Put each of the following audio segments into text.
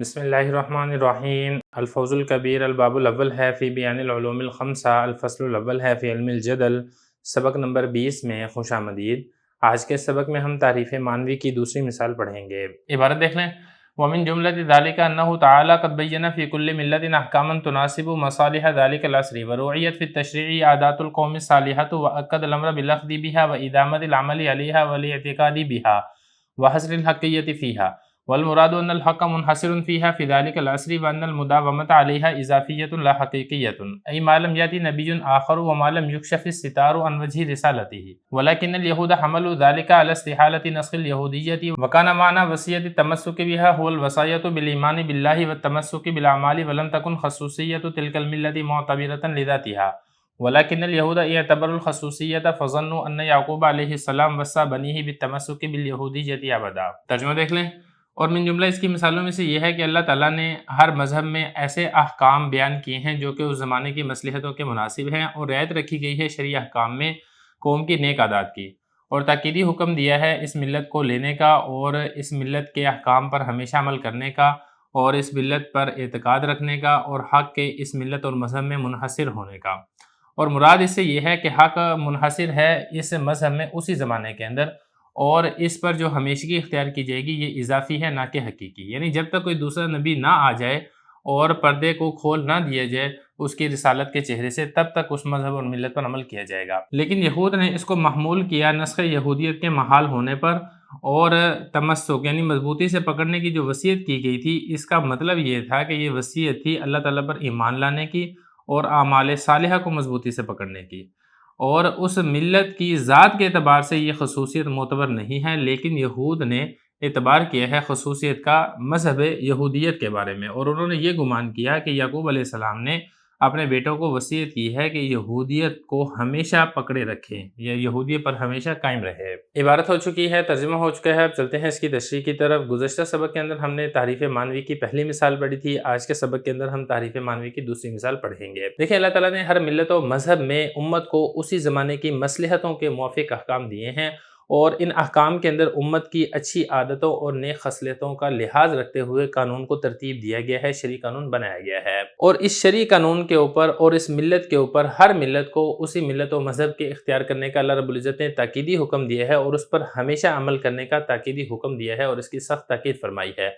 بسم اللہ الرحمن الرحیم۔ الفوز الکبیر الباب الاول ہے فی بیان العلوم الخمسہ، الفصل الاول ہے فی علم الجدل، سبق نمبر 20 میں خوش آمدید۔ آج کے سبق میں ہم تعریف معنوی کی دوسری مثال پڑھیں گے۔ عبارت دیکھ لیں۔ وَمِن جُمْلَةِ ذَلِكَ أَنَّهُ تَعَالَى قَدْ بَيَّنَ فِي كُلِّ مِلَّةٍ أَحْكَامًا تُنَاسِبُ مَصَالِحَ ذَلِكَ الْعَصْرِ وَرُعِيَتْ فِي التَّشْرِيعِ عَادَاتُ الْقَوْمِ الصَّالِحَةُ وَأَكَّدَ الْأَمْرَ بِالْأَخْذِ بِهَا وَإِدَامَةِ الْعَمَلِ عَلَيْهَا وَالِاعْتِقَادِ بِهَا وَحَصْرِ الْحَقِّيَّةِ فِيهَا والمراد ان الحق منحصر فيها في ذلك العصر وان المداومة عليها اضافية لا حقيقية اي ما لم يأتي نبي آخر وما لم يكشف الستار عن وجه رسالته ولكن اليهود حملوا ذلك على استحالة نسخ اليهودية وكان معنى وصية التمسك بها هو الوصاية بالإيمان بالله والتمسك بالأعمال ولم تكن خصوصية تلك الملة معتبرة لذاتها ولكن اليهود اعتبروا الخصوصیت فظنوا ان یعقوب علیہ السلام وصى بنیہ بالتمسک بالیہودیۃ ابدا۔ ترجمہ دیکھ لیں۔ اور من جملہ اس کی مثالوں میں سے یہ ہے کہ اللہ تعالیٰ نے ہر مذہب میں ایسے احکام بیان کیے ہیں جو کہ اس زمانے کی مصلحتوں کے مناسب ہیں، اور رعایت رکھی گئی ہے شرعی احکام میں قوم کی نیک عادات کی، اور تاکیدی حکم دیا ہے اس ملت کو لینے کا اور اس ملت کے احکام پر ہمیشہ عمل کرنے کا اور اس ملت پر اعتقاد رکھنے کا اور حق کے اس ملت اور مذہب میں منحصر ہونے کا۔ اور مراد اس سے یہ ہے کہ حق منحصر ہے اس مذہب میں اسی زمانے کے اندر، اور اس پر جو ہمیشگی اختیار کی جائے گی یہ اضافی ہے نہ کہ حقیقی، یعنی جب تک کوئی دوسرا نبی نہ آ جائے اور پردے کو کھول نہ دیا جائے اس کی رسالت کے چہرے سے، تب تک اس مذہب اور ملت پر عمل کیا جائے گا۔ لیکن یہود نے اس کو محمول کیا نسخ یہودیت کے محال ہونے پر، اور تمسک یعنی مضبوطی سے پکڑنے کی جو وصیت کی گئی تھی، اس کا مطلب یہ تھا کہ یہ وصیت تھی اللہ تعالیٰ پر ایمان لانے کی اور اعمال صالحہ کو مضبوطی سے پکڑنے کی، اور اس ملت کی ذات کے اعتبار سے یہ خصوصیت معتبر نہیں ہے، لیکن یہود نے اعتبار کیا ہے خصوصیت کا مذہب یہودیت کے بارے میں، اور انہوں نے یہ گمان کیا کہ یعقوب علیہ السلام نے اپنے بیٹوں کو وصیت کی ہے کہ یہودیت کو ہمیشہ پکڑے رکھیں یا یہودیت پر ہمیشہ قائم رہے۔ عبارت ہو چکی ہے، ترجمہ ہو چکا ہے، اب چلتے ہیں اس کی تشریح کی طرف۔ گزشتہ سبق کے اندر ہم نے تعریف معنوی کی پہلی مثال پڑھی تھی، آج کے سبق کے اندر ہم تعریف معنوی کی دوسری مثال پڑھیں گے۔ دیکھیں، اللہ تعالیٰ نے ہر ملت و مذہب میں امت کو اسی زمانے کی مصلحتوں کے موافق احکام دیے ہیں، اور ان احکام کے اندر امت کی اچھی عادتوں اور نیک خصلتوں کا لحاظ رکھتے ہوئے قانون کو ترتیب دیا گیا ہے، شرعی قانون بنایا گیا ہے، اور اس شرعی قانون کے اوپر اور اس ملت کے اوپر ہر ملت کو اسی ملت و مذہب کے اختیار کرنے کا اللہ رب العزت نے تاکیدی حکم دیا ہے، اور اس پر ہمیشہ عمل کرنے کا تاکیدی حکم دیا ہے اور اس کی سخت تاکید فرمائی ہے،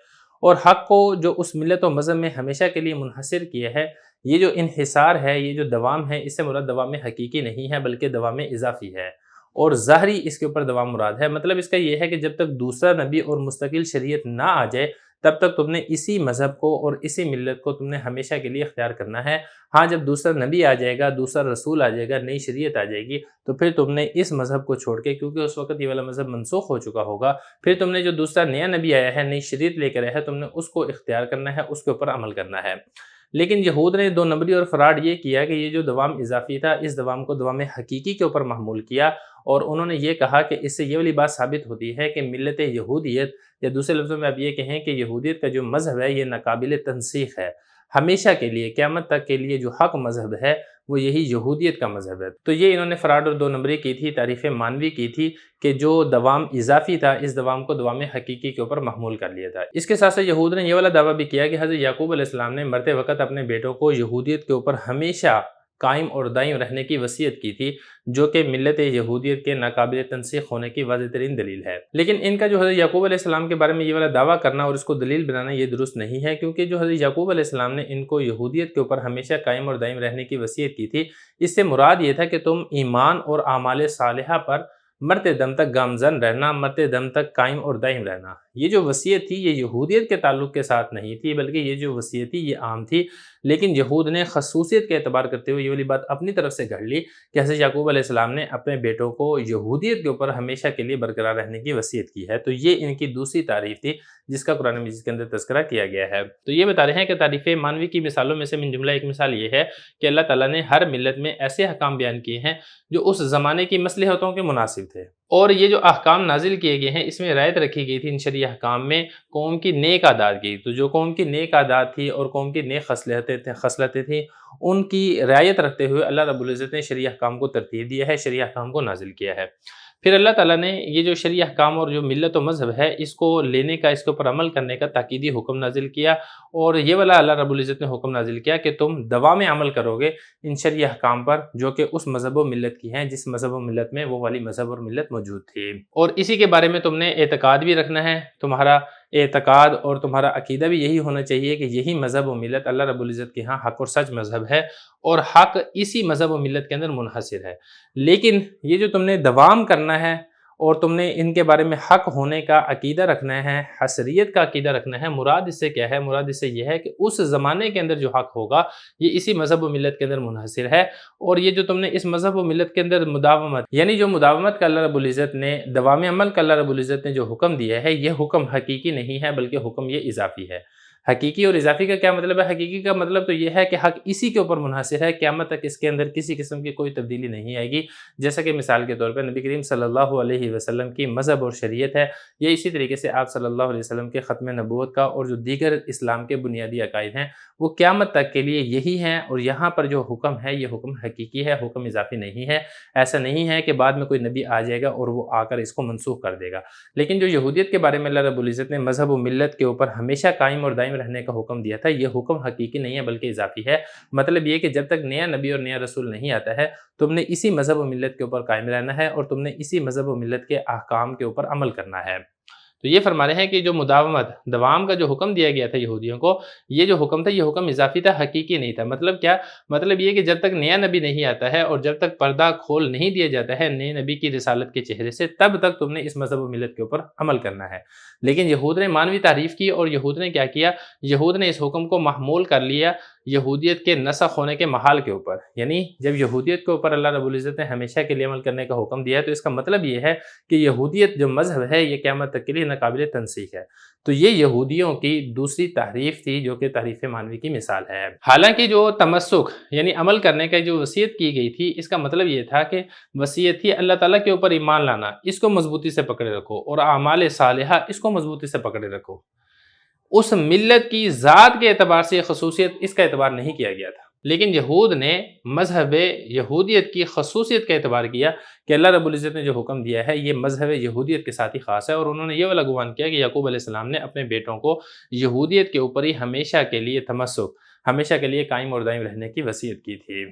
اور حق کو جو اس ملت و مذہب میں ہمیشہ کے لیے منحصر کیا ہے، یہ جو انحصار ہے، یہ جو دوام ہے، اس سے مراد دوام حقیقی نہیں ہے بلکہ دوام اضافی ہے، اور ظاہری اس کے اوپر دوام مراد ہے۔ مطلب اس کا یہ ہے کہ جب تک دوسرا نبی اور مستقل شریعت نہ آ جائے تب تک تم نے اسی مذہب کو اور اسی ملت کو تم نے ہمیشہ کے لیے اختیار کرنا ہے۔ ہاں، جب دوسرا نبی آ جائے گا، دوسرا رسول آ جائے گا، نئی شریعت آ جائے گی، تو پھر تم نے اس مذہب کو چھوڑ کے، کیونکہ اس وقت یہ والا مذہب منسوخ ہو چکا ہوگا، پھر تم نے جو دوسرا نیا نبی آیا ہے، نئی شریعت لے کر آیا ہے، تم نے اس کو اختیار کرنا ہے، اس کے اوپر عمل کرنا ہے۔ لیکن یہود نے دو نمبری اور فراڈ یہ کیا کہ یہ جو دوام اضافی تھا، اس دوام کو دوام حقیقی کے اوپر محمول کیا، اور انہوں نے یہ کہا کہ اس سے یہ والی بات ثابت ہوتی ہے کہ ملت یہودیت، یا دوسرے لفظوں میں آپ یہ کہیں کہ یہودیت کا جو مذہب ہے یہ ناقابل تنسیخ ہے، ہمیشہ کے لیے قیامت تک کے لیے جو حق مذہب ہے وہ یہی یہودیت کا مذہب ہے۔ تو یہ انہوں نے فراڈ اور دو نمبری کی تھی، تعریف معنوی کی تھی کہ جو دوام اضافی تھا اس دوام کو دوام حقیقی کے اوپر محمول کر لیا تھا۔ اس کے ساتھ ساتھ یہود نے یہ والا دعویٰ بھی کیا کہ حضرت یعقوب علیہ السلام نے مرتے وقت اپنے بیٹوں کو یہودیت کے اوپر ہمیشہ قائم اور دائم رہنے کی وصیت کی تھی، جو کہ ملت یہودیت کے ناقابل تنسیخ ہونے کی واضح ترین دلیل ہے۔ لیکن ان کا جو حضرت یعقوب علیہ السلام کے بارے میں یہ والا دعویٰ کرنا اور اس کو دلیل بنانا یہ درست نہیں ہے، کیونکہ جو حضرت یعقوب علیہ السلام نے ان کو یہودیت کے اوپر ہمیشہ قائم اور دائم رہنے کی وصیت کی تھی، اس سے مراد یہ تھا کہ تم ایمان اور اعمال صالحہ پر مرتے دم تک گامزن رہنا، مرتے دم تک قائم اور دائم رہنا۔ یہ جو وصیت تھی یہ یہودیت کے تعلق کے ساتھ نہیں تھی، بلکہ یہ جو وصیت تھی یہ عام تھی، لیکن یہود نے خصوصیت کے اعتبار کرتے ہوئے یہ والی بات اپنی طرف سے گھڑ لی کہ حضرت یعقوب علیہ السلام نے اپنے بیٹوں کو یہودیت کے اوپر ہمیشہ کے لیے برقرار رہنے کی وصیت کی ہے۔ تو یہ ان کی دوسری تعریف تھی جس کا قرآن مجید کے اندر تذکرہ کیا گیا ہے۔ تو یہ بتا رہے ہیں کہ تعریف معنوی کی مثالوں میں سے من جملہ ایک مثال یہ ہے کہ اللہ تعالیٰ نے ہر ملت میں ایسے احکام بیان کیے ہیں جو اس زمانے کی مصلحتوں کے مناسب تھے، اور یہ جو احکام نازل کیے گئے ہیں اس میں رعایت رکھی گئی تھی ان شرعی احکام میں قوم کی نیک عادات کی۔ تو جو قوم کی نیک عادات تھی اور قوم کی نیک خصلتیں تھیں، ان کی رعایت رکھتے ہوئے اللہ رب العزت نے شرعی احکام کو ترتیب دیا ہے، شرعی احکام کو نازل کیا ہے۔ پھر اللہ تعالیٰ نے یہ جو شرعی احکام اور جو ملت و مذہب ہے اس کو لینے کا، اس کے اوپر عمل کرنے کا تاکیدی حکم نازل کیا، اور یہ والا اللہ رب العزت نے حکم نازل کیا کہ تم دوام عمل کرو گے ان شرعی احکام پر جو کہ اس مذہب و ملت کی ہیں جس مذہب و ملت میں وہ والی مذہب اور ملت موجود تھی، اور اسی کے بارے میں تم نے اعتقاد بھی رکھنا ہے۔ تمہارا اعتقاد اور تمہارا عقیدہ بھی یہی ہونا چاہیے کہ یہی مذہب و ملت اللہ رب العزت کے ہاں حق اور سچ مذہب ہے، اور حق اسی مذہب و ملت کے اندر منحصر ہے۔ لیکن یہ جو تم نے دوام کرنا ہے اور تم نے ان کے بارے میں حق ہونے کا عقیدہ رکھنا ہے، حصریت کا عقیدہ رکھنا ہے، مراد اس سے کیا ہے؟ مراد اس سے یہ ہے کہ اس زمانے کے اندر جو حق ہوگا یہ اسی مذہب و ملت کے اندر منحصر ہے، اور یہ جو تم نے اس مذہب و ملت کے اندر مداومت، یعنی جو مداومت کا اللہ رب العزت نے، دوام عمل کا اللہ رب العزت نے جو حکم دیا ہے، یہ حکم حقیقی نہیں ہے بلکہ حکم یہ اضافی ہے۔ حقیقی اور اضافی کا کیا مطلب ہے؟ حقیقی کا مطلب تو یہ ہے کہ حق اسی کے اوپر منحصر ہے، قیامت تک اس کے اندر کسی قسم کی کوئی تبدیلی نہیں آئے گی، جیسا کہ مثال کے طور پر نبی کریم صلی اللہ علیہ وسلم کی مذہب اور شریعت ہے، یہ اسی طریقے سے آپ صلی اللہ علیہ وسلم کے ختم نبوت کا اور جو دیگر اسلام کے بنیادی عقائد ہیں وہ قیامت تک کے لیے یہی ہیں، اور یہاں پر جو حکم ہے یہ حکم حقیقی ہے، حکم اضافی نہیں ہے۔ ایسا نہیں ہے کہ بعد میں کوئی نبی آ جائے گا اور وہ آ کر اس کو منسوخ کر دے گا۔ لیکن جو یہودیت کے بارے میں اللہ رب العزت نے مذہب و ملت کے اوپر ہمیشہ قائم اور دائم رہنے کا حکم دیا تھا، یہ حکم حقیقی نہیں ہے بلکہ اضافی ہے۔ مطلب یہ کہ جب تک نیا نبی اور نیا رسول نہیں آتا ہے تم نے اسی مذہب و ملت کے اوپر قائم رہنا ہے، اور تم نے اسی مذہب و ملت کے احکام کے اوپر عمل کرنا ہے۔ تو یہ فرما رہے ہیں کہ جو مداومت، دوام کا جو حکم دیا گیا تھا یہودیوں کو، یہ جو حکم تھا یہ حکم اضافی تھا، حقیقی نہیں تھا۔ مطلب کیا؟ مطلب یہ کہ جب تک نیا نبی نہیں آتا ہے اور جب تک پردہ کھول نہیں دیا جاتا ہے نئے نبی کی رسالت کے چہرے سے، تب تک تم نے اس مذہب و ملت کے اوپر عمل کرنا ہے۔ لیکن یہود نے مانوی تعریف کی، اور یہود نے کیا کیا؟ یہود نے اس حکم کو محمول کر لیا یہودیت کے نسخ ہونے کے محال کے اوپر، یعنی جب یہودیت کے اوپر اللہ رب العزت نے ہمیشہ کے لیے عمل کرنے کا حکم دیا ہے تو اس کا مطلب یہ ہے کہ یہودیت جو مذہب ہے یہ قیامت تک کے لیے ناقابل تنسیخ ہے۔ تو یہ یہودیوں کی دوسری تحریف تھی جو کہ تحریف مانوی کی مثال ہے۔ حالانکہ جو تمسک یعنی عمل کرنے کا جو وصیت کی گئی تھی اس کا مطلب یہ تھا کہ وصیت تھی اللہ تعالیٰ کے اوپر ایمان لانا، اس کو مضبوطی سے پکڑے رکھو، اور اعمال صالحہ اس کو مضبوطی سے پکڑے رکھو۔ اس ملت کی ذات کے اعتبار سے یہ خصوصیت اس کا اعتبار نہیں کیا گیا تھا، لیکن یہود نے مذہب یہودیت کی خصوصیت کا اعتبار کیا کہ اللہ رب العزت نے جو حکم دیا ہے یہ مذہب یہودیت کے ساتھ ہی خاص ہے، اور انہوں نے یہ والا گمان کیا کہ یعقوب علیہ السلام نے اپنے بیٹوں کو یہودیت کے اوپر ہی ہمیشہ کے لیے تمسک، ہمیشہ کے لیے قائم اور دائم رہنے کی وصیت کی تھی۔